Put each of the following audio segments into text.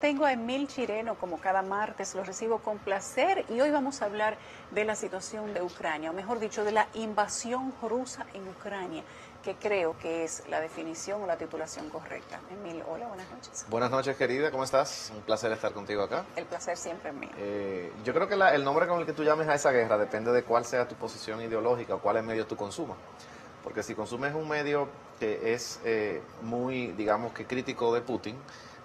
Tengo a Emil Chireno como cada martes, lo recibo con placer y hoy vamos a hablar de la situación de Ucrania, o mejor dicho, de la invasión rusa en Ucrania, que creo que es la definición o la titulación correcta. Emil, hola, buenas noches. Buenas noches, querida, ¿cómo estás? Un placer estar contigo acá. El placer siempre es mío. Yo creo que el nombre con el que tú llames a esa guerra depende de cuál sea tu posición ideológica o cuáles medios tú consumas. Porque si consumes un medio que es muy, digamos que crítico de Putin,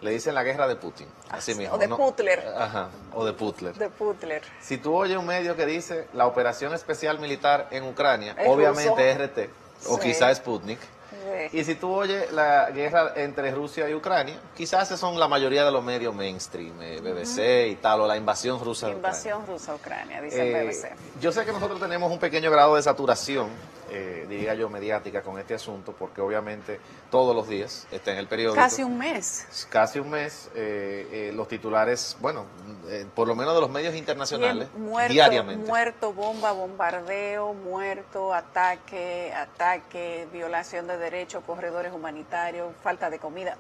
le dicen la guerra de Putin, así mismo. O de Putler. Ajá, o de Putler. De Putler. Si tú oyes un medio que dice la operación especial militar en Ucrania, Es obviamente ruso. RT, o Sí. quizás Sputnik. Sí. Y si tú oyes la guerra entre Rusia y Ucrania, quizás esos son la mayoría de los medios mainstream, BBC y tal, o la invasión rusa de Ucrania. Invasión rusa a Ucrania, dice el BBC. Yo sé que nosotros tenemos un pequeño grado de saturación, diría yo, mediática con este asunto, porque obviamente todos los días está en el periódico. Casi un mes. Casi un mes, los titulares, bueno, por lo menos de los medios internacionales, Muerto, diariamente. muerto, bomba, bombardeo, muerto, ataque, violación de derechos, corredores humanitarios, falta de comida.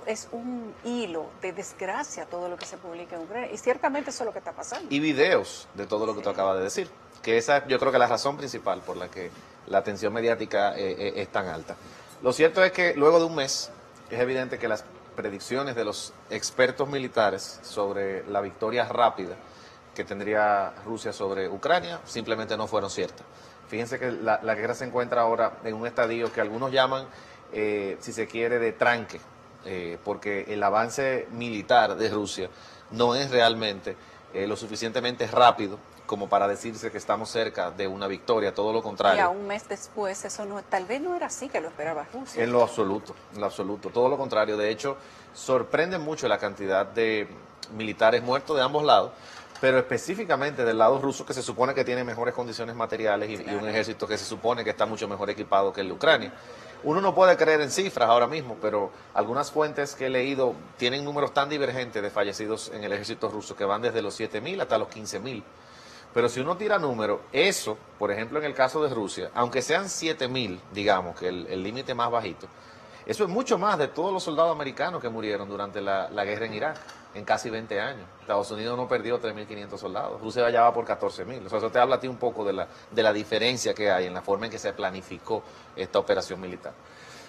Es un hilo de desgracia todo lo que se publica en Ucrania y ciertamente eso es lo que está pasando. Y videos de todo lo que tú acabas de decir, que esa yo creo que es la razón principal por la que la atención mediática es tan alta. Lo cierto es que luego de un mes es evidente que las predicciones de los expertos militares sobre la victoria rápida que tendría Rusia sobre Ucrania simplemente no fueron ciertas. Fíjense que la guerra se encuentra ahora en un estadio que algunos llaman, si se quiere, de tranque, porque el avance militar de Rusia no es realmente lo suficientemente rápido como para decirse que estamos cerca de una victoria, todo lo contrario. Y a un mes después eso no, tal vez no era así que lo esperaba Rusia. En lo absoluto, todo lo contrario. De hecho, sorprende mucho la cantidad de militares muertos de ambos lados, pero específicamente del lado ruso, que se supone que tiene mejores condiciones materiales y un ejército que se supone que está mucho mejor equipado que el de Ucrania. Uno no puede creer en cifras ahora mismo, pero algunas fuentes que he leído tienen números tan divergentes de fallecidos en el ejército ruso que van desde los 7.000 hasta los 15.000. Pero si uno tira números, eso, por ejemplo, en el caso de Rusia, aunque sean 7.000, digamos, que el límite más bajito, eso es mucho más de todos los soldados americanos que murieron durante la guerra en Irak, en casi 20 años. Estados Unidos no perdió 3.500 soldados, Rusia ya va por 14.000. O sea, eso te habla a ti un poco de la diferencia que hay en la forma en que se planificó esta operación militar.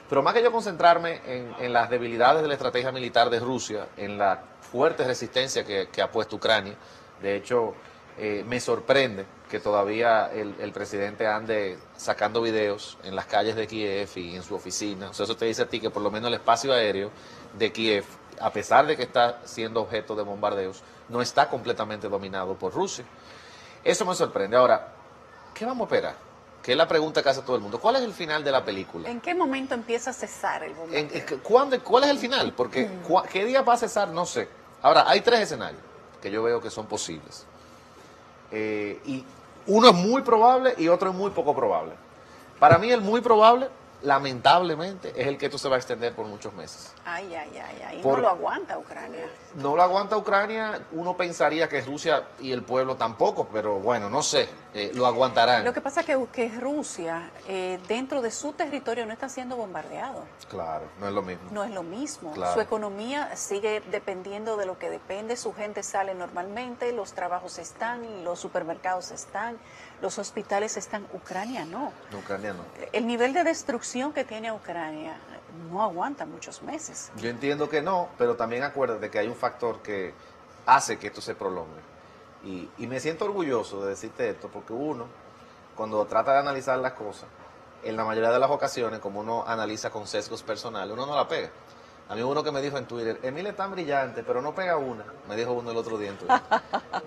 Pero más que yo concentrarme en las debilidades de la estrategia militar de Rusia, en la fuerte resistencia que ha puesto Ucrania, de hecho, me sorprende que todavía el presidente ande sacando videos en las calles de Kiev y en su oficina. O sea, eso te dice a ti que por lo menos el espacio aéreo de Kiev, a pesar de que está siendo objeto de bombardeos, no está completamente dominado por Rusia. Eso me sorprende. Ahora, ¿qué vamos a esperar? Que es la pregunta que hace todo el mundo. ¿Cuál es el final de la película? ¿En qué momento empieza a cesar el bombardeo? ¿Cuál es el final? Porque ¿qué día va a cesar? No sé. Ahora, hay tres escenarios que yo veo que son posibles. Y uno es muy probable y otro es muy poco probable. Para mí el muy probable, lamentablemente, es el que esto se va a extender por muchos meses. Ay. No lo aguanta Ucrania. No lo aguanta Ucrania, uno pensaría que Rusia y el pueblo tampoco, pero bueno, no sé, lo aguantarán. Lo que pasa es que Rusia, dentro de su territorio, no está siendo bombardeado. Claro, no es lo mismo. No es lo mismo. Claro. Su economía sigue dependiendo de lo que depende. Su gente sale normalmente, los trabajos están, los supermercados están, los hospitales están. Ucrania no. Ucrania no. El nivel de destrucción que tiene Ucrania no aguanta muchos meses. Yo entiendo que no, pero también acuérdate que hay un factor que hace que esto se prolongue. Y me siento orgulloso de decirte esto, porque uno, cuando trata de analizar las cosas, en la mayoría de las ocasiones, como uno analiza con sesgos personales, uno no la pega. A mí uno que me dijo en Twitter, Emil es tan brillante, pero no pega una, me dijo uno el otro día en Twitter.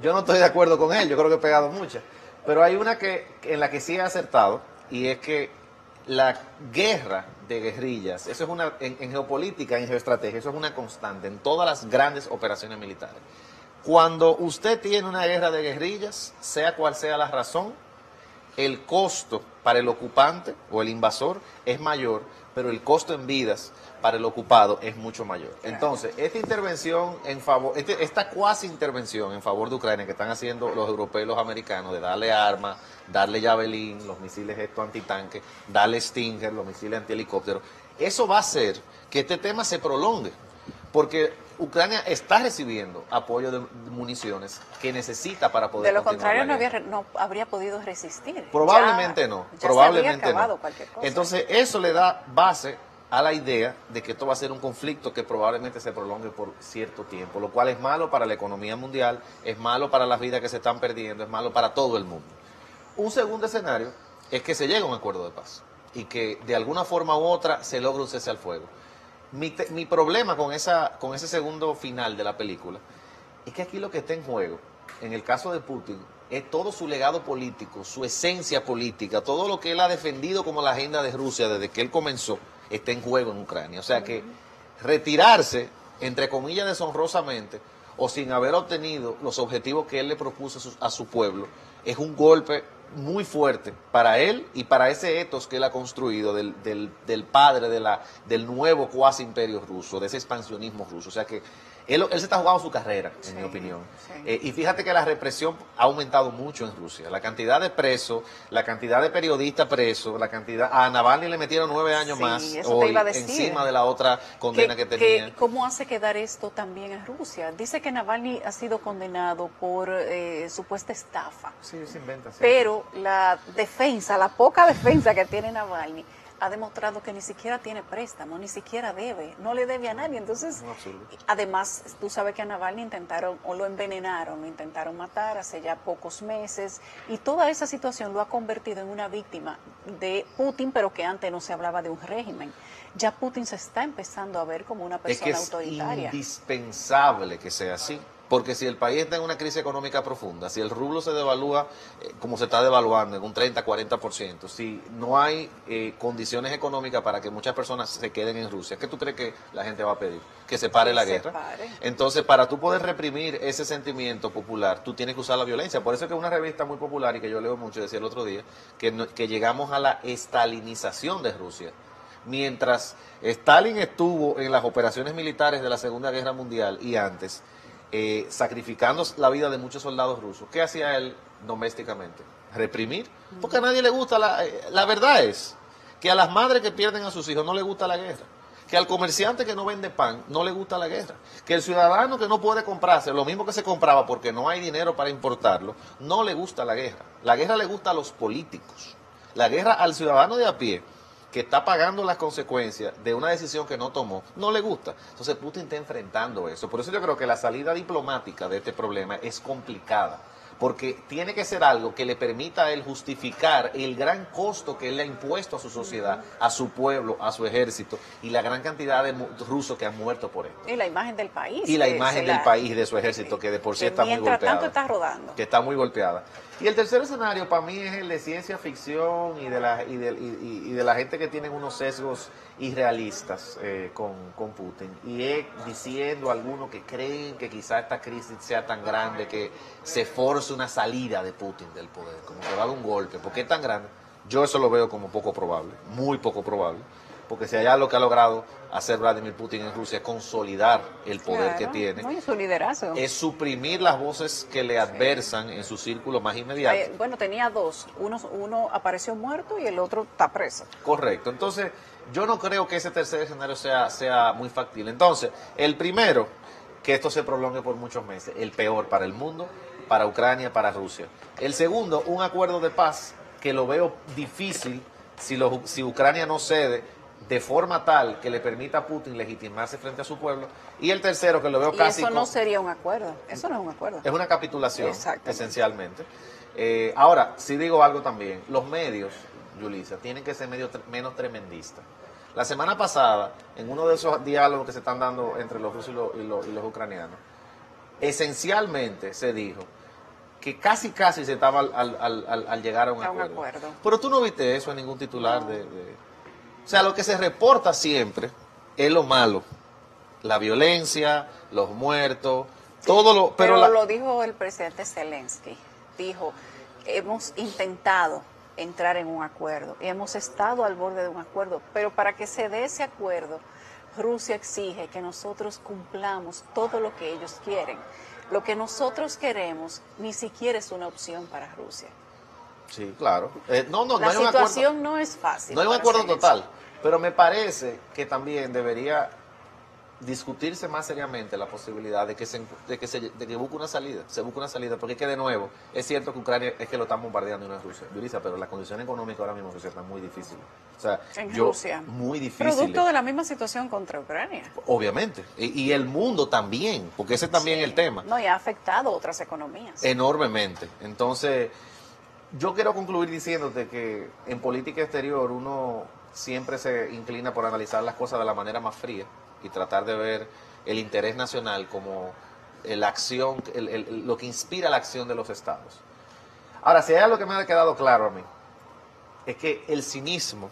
Yo no estoy de acuerdo con él, yo creo que he pegado muchas. Pero hay una en la que sí he acertado, y es que la guerra de guerrillas, eso es en geopolítica, en geoestrategia, eso es una constante en todas las grandes operaciones militares. Cuando usted tiene una guerra de guerrillas, sea cual sea la razón, el costo para el ocupante o el invasor es mayor, pero el costo en vidas para el ocupado es mucho mayor. Entonces, esta intervención en favor, esta cuasi intervención en favor de Ucrania que están haciendo los europeos y los americanos, de darle armas, darle Javelin, los misiles estos antitanques, darle Stinger, los misiles antihelicópteros, eso va a hacer que este tema se prolongue. Porque Ucrania está recibiendo apoyo de municiones que necesita para poder De lo continuar contrario, la guerra. no habría podido resistir. Probablemente no, Ya probablemente se habría acabado no. cualquier cosa. Entonces, eso le da base a la idea de que esto va a ser un conflicto que probablemente se prolongue por cierto tiempo, lo cual es malo para la economía mundial, es malo para las vidas que se están perdiendo, es malo para todo el mundo. Un segundo escenario es que se llegue a un acuerdo de paz y que de alguna forma u otra se logre un cese al fuego. Mi problema con ese segundo final de la película es que aquí lo que está en juego, en el caso de Putin, es todo su legado político, su esencia política, todo lo que él ha defendido como la agenda de Rusia desde que él comenzó, está en juego en Ucrania. O sea que retirarse, entre comillas deshonrosamente, o sin haber obtenido los objetivos que él le propuso a su pueblo, es un golpe muy fuerte para él y para ese etos que él ha construido del padre del nuevo cuasi imperio ruso, de ese expansionismo ruso. O sea que él se está jugando su carrera, en mi opinión. Sí. Y fíjate que la represión ha aumentado mucho en Rusia. La cantidad de presos, la cantidad de periodistas presos, la cantidad... A Navalny le metieron 9 años más hoy, encima de la otra condena que tenía. ¿Cómo hace quedar esto también en Rusia? Dice que Navalny ha sido condenado por supuesta estafa. Sí, se inventa. Sí. Pero la defensa, la poca defensa que tiene Navalny, ha demostrado que ni siquiera tiene préstamo, ni siquiera debe, no le debe a nadie. Entonces, además, tú sabes que a Navalny intentaron, o lo envenenaron, lo intentaron matar hace ya pocos meses, y toda esa situación lo ha convertido en una víctima de Putin, pero que antes no se hablaba de un régimen. Ya Putin se está empezando a ver como una persona autoritaria. Es indispensable que sea así. Porque si el país está en una crisis económica profunda, si el rublo se devalúa como se está devaluando en un 30-40%, si no hay condiciones económicas para que muchas personas se queden en Rusia, ¿qué tú crees que la gente va a pedir? Que se pare la guerra. Entonces, para tú poder reprimir ese sentimiento popular, tú tienes que usar la violencia. Por eso es que una revista muy popular, y que yo leo mucho, decía el otro día, que llegamos a la estalinización de Rusia. Mientras Stalin estuvo en las operaciones militares de la Segunda Guerra Mundial y antes, sacrificando la vida de muchos soldados rusos, ¿qué hacía él domésticamente? Reprimir, porque a nadie le gusta la verdad es que a las madres que pierden a sus hijos no le gusta la guerra, que al comerciante que no vende pan no le gusta la guerra, que el ciudadano que no puede comprarse lo mismo que se compraba porque no hay dinero para importarlo, no le gusta la guerra le gusta a los políticos, la guerra al ciudadano de a pie que está pagando las consecuencias de una decisión que no tomó, no le gusta. Entonces Putin está enfrentando eso. Por eso yo creo que la salida diplomática de este problema es complicada, porque tiene que ser algo que le permita a él justificar el gran costo que él le ha impuesto a su sociedad, a su pueblo, a su ejército, y la gran cantidad de rusos que han muerto por esto. Y la imagen del país. Y la imagen del país y de su ejército, que de por sí está muy golpeada. Mientras tanto está rodando. Que está muy golpeada. Y el tercer escenario para mí es el de ciencia ficción y de la gente que tienen unos sesgos irrealistas con Putin. Y es diciendo a algunos que creen que quizá esta crisis sea tan grande que se force una salida de Putin del poder, como que va a dar un golpe. ¿Por qué es tan grande? Yo eso lo veo como poco probable, muy poco probable. Porque si allá lo que ha logrado hacer Vladimir Putin en Rusia es consolidar el poder que tiene, no, y su liderazgo, es suprimir las voces que le adversan en su círculo más inmediato. Bueno, tenía dos, uno apareció muerto y el otro está preso. Correcto, entonces yo no creo que ese tercer escenario sea muy factible. Entonces, el primero, que esto se prolongue por muchos meses, el peor para el mundo, para Ucrania, para Rusia. El segundo, un acuerdo de paz, que lo veo difícil si Ucrania no cede, de forma tal que le permita a Putin legitimarse frente a su pueblo. Y el tercero, que lo veo casi... eso no sería un acuerdo, eso no es un acuerdo. Es una capitulación, esencialmente. Ahora, sí digo algo también, los medios, Yulisa, tienen que ser menos tremendistas. La semana pasada, en uno de esos diálogos que se están dando entre los rusos y los ucranianos, esencialmente se dijo que casi se estaba al llegar a un acuerdo. Pero tú no viste eso en ningún titular O sea, lo que se reporta siempre es lo malo, la violencia, los muertos, todo lo... Pero lo dijo el presidente Zelensky, dijo, hemos intentado entrar en un acuerdo y hemos estado al borde de un acuerdo, pero para que se dé ese acuerdo, Rusia exige que nosotros cumplamos todo lo que ellos quieren. Lo que nosotros queremos ni siquiera es una opción para Rusia. Sí, claro. La situación no es fácil. No hay un acuerdo total, pero me parece que también debería discutirse más seriamente la posibilidad de que de que busque una salida, se busque una salida, porque es que de nuevo, es cierto que Ucrania es que lo están bombardeando y no es Rusia, Yulisa, pero la condición económica ahora mismo en Rusia está muy difícil. O sea, Rusia. Muy difícil. Producto de la misma situación contra Ucrania. Obviamente. Y el mundo también, porque ese es también el tema. No, y ha afectado otras economías. Enormemente. Entonces, yo quiero concluir diciéndote que en política exterior uno siempre se inclina por analizar las cosas de la manera más fría y tratar de ver el interés nacional como la acción, lo que inspira la acción de los estados. Ahora, si hay algo que me ha quedado claro a mí, es que el cinismo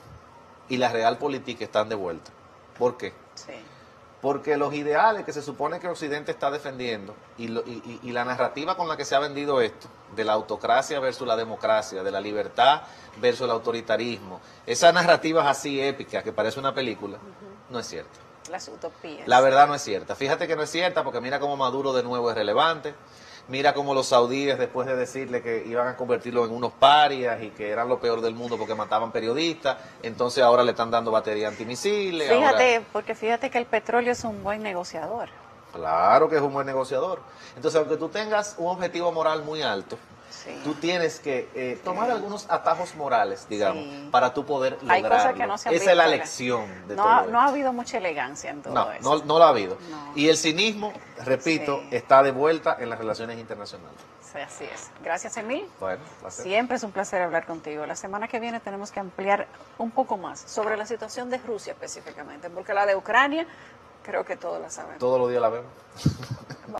y la realpolitik están de vuelta. ¿Por qué? Sí. Porque los ideales que se supone que Occidente está defendiendo y la narrativa con la que se ha vendido esto, de la autocracia versus la democracia, de la libertad versus el autoritarismo, esas narrativas así épicas que parece una película, no es cierto. Las utopías. La verdad no es cierta. Fíjate que no es cierta porque mira cómo Maduro de nuevo es relevante. Mira cómo los saudíes, después de decirle que iban a convertirlo en unos parias y que eran lo peor del mundo porque mataban periodistas, entonces ahora le están dando batería antimisiles. Porque fíjate que el petróleo es un buen negociador. Claro que es un buen negociador. Entonces, aunque tú tengas un objetivo moral muy alto, sí, tú tienes que tomar algunos atajos morales, digamos, sí, para tú poder lograrlo. Hay cosas que no se han Esa visto, es la lección de todo esto. No ha habido mucha elegancia en todo esto. No lo ha habido. No. Y el cinismo, repito, Sí, está de vuelta en las relaciones internacionales. sí, así es. Gracias, Emil. Bueno, placer. Siempre es un placer hablar contigo. La semana que viene tenemos que ampliar un poco más sobre la situación de Rusia específicamente, porque la de Ucrania creo que todos la sabemos. Todos los días la vemos.